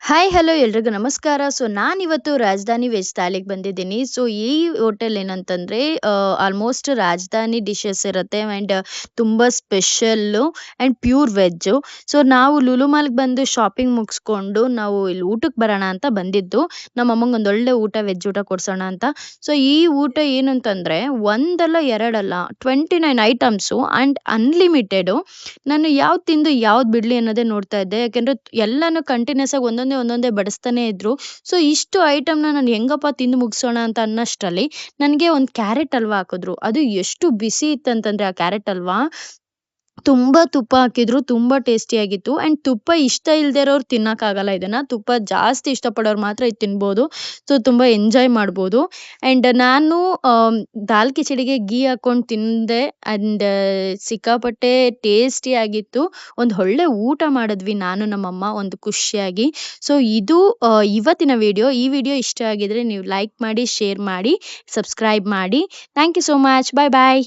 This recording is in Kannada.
ಹಾಯ್ ಹಲೋ ಎಲ್ರಿಗೂ ನಮಸ್ಕಾರ. ನಾನಿವತ್ತು ರಾಜಧಾನಿ ವೆಜ್ ಥಾಲಿಗೆ ಬಂದಿದ್ದೀನಿ. ಈ ಹೋಟೆಲ್ ಏನಂತಂದ್ರೆ ಆಲ್ಮೋಸ್ಟ್ ರಾಜಧಾನಿ ಡಿಶಸ್ ಇರುತ್ತೆ ಆ್ಯಂಡ್ ತುಂಬ ಸ್ಪೆಷಲ್ಲು ಆ್ಯಂಡ್ ಪ್ಯೂರ್ ವೆಜ್ಜು. ನಾವು ಲುಲು ಮಾಲ್ಗೆ ಬಂದು ಶಾಪಿಂಗ್ ಮುಗಿಸ್ಕೊಂಡು ನಾವು ಇಲ್ಲಿ ಊಟಕ್ಕೆ ಬರೋಣ ಅಂತ ಬಂದಿದ್ದು. ನಮ್ಮ ಅಮ್ಮಂಗೆ ಒಂದೊಳ್ಳೆ ಊಟ ವೆಜ್ ಊಟ ಕೊಡ್ಸೋಣ ಅಂತ. ಈ ಊಟ ಏನು ಅಂತಂದರೆ ಒಂದಲ್ಲ ಎರಡಲ್ಲ 29 ಐಟಮ್ಸು ಆ್ಯಂಡ್ ಅನ್ಲಿಮಿಟೆಡು. ನಾನು ಯಾವ್ದು ತಿಂದು ಯಾವ್ದು ಬಿಡಲಿ ಅನ್ನೋದೇ ನೋಡ್ತಾ ಇದ್ದೆ. ಯಾಕೆಂದರೆ ಎಲ್ಲನೂ ಕಂಟಿನ್ಯೂಸ್ ಆಗಿ ಒಂದೊಂದೇ ಬಡಿಸ್ತಾನೆ ಇದ್ರು. ಇಷ್ಟು ಐಟಮ್‌ನ ನಾನು ಹೆಂಗಪ್ಪ ತಿಂದು ಮುಗಿಸೋಣ ಅಂತ ಅನ್ನಷ್ಟರಲ್ಲಿ ನನಗೆ ಒಂದು ಕ್ಯಾರೆಟ್ ಹಲ್ವಾ ಹಾಕಿದ್ರು. ಅದು ಎಷ್ಟು ಬಿಸಿ ಇತ್ತಂತಂದ್ರೆ ಆ ಕ್ಯಾರೆಟ್ ಹಲ್ವಾ ತುಂಬಾ ತುಪ್ಪ ಹಾಕಿದ್ರು. ತುಂಬಾ ಟೇಸ್ಟಿಯಾಗಿತ್ತು ಆ್ಯಂಡ್ ತುಪ್ಪ ಇಷ್ಟ ಇಲ್ದೇ ಇರೋರು ತಿನ್ನಕ್ಕಾಗಲ್ಲ ಇದನ್ನ. ತುಪ್ಪ ಜಾಸ್ತಿ ಇಷ್ಟಪಡೋರು ಮಾತ್ರ ಇದು ತಿನ್ಬೋದು. ತುಂಬಾ ಎಂಜಾಯ್ ಮಾಡ್ಬೋದು. ನಾನು ದಾಲ್ ಕಿಚಡಿಗೆ ಘೀ ಹಾಕೊಂಡು ತಿಂದೆ ಆ್ಯಂಡ್ ಸಿಕ್ಕಾಪಟ್ಟೆ ಟೇಸ್ಟಿಯಾಗಿತ್ತು. ಒಂದು ಒಳ್ಳೆ ಊಟ ಮಾಡಿದ್ವಿ ನಾನು ನಮ್ಮಮ್ಮ ಒಂದು ಖುಷಿಯಾಗಿ. ಇದು ಇವತ್ತಿನ ವಿಡಿಯೋ. ಈ ವಿಡಿಯೋ ಇಷ್ಟ ಆಗಿದ್ರೆ ನೀವು ಲೈಕ್ ಮಾಡಿ, ಶೇರ್ ಮಾಡಿ, ಸಬ್ಸ್ಕ್ರೈಬ್ ಮಾಡಿ. Thank you so much. Bye bye.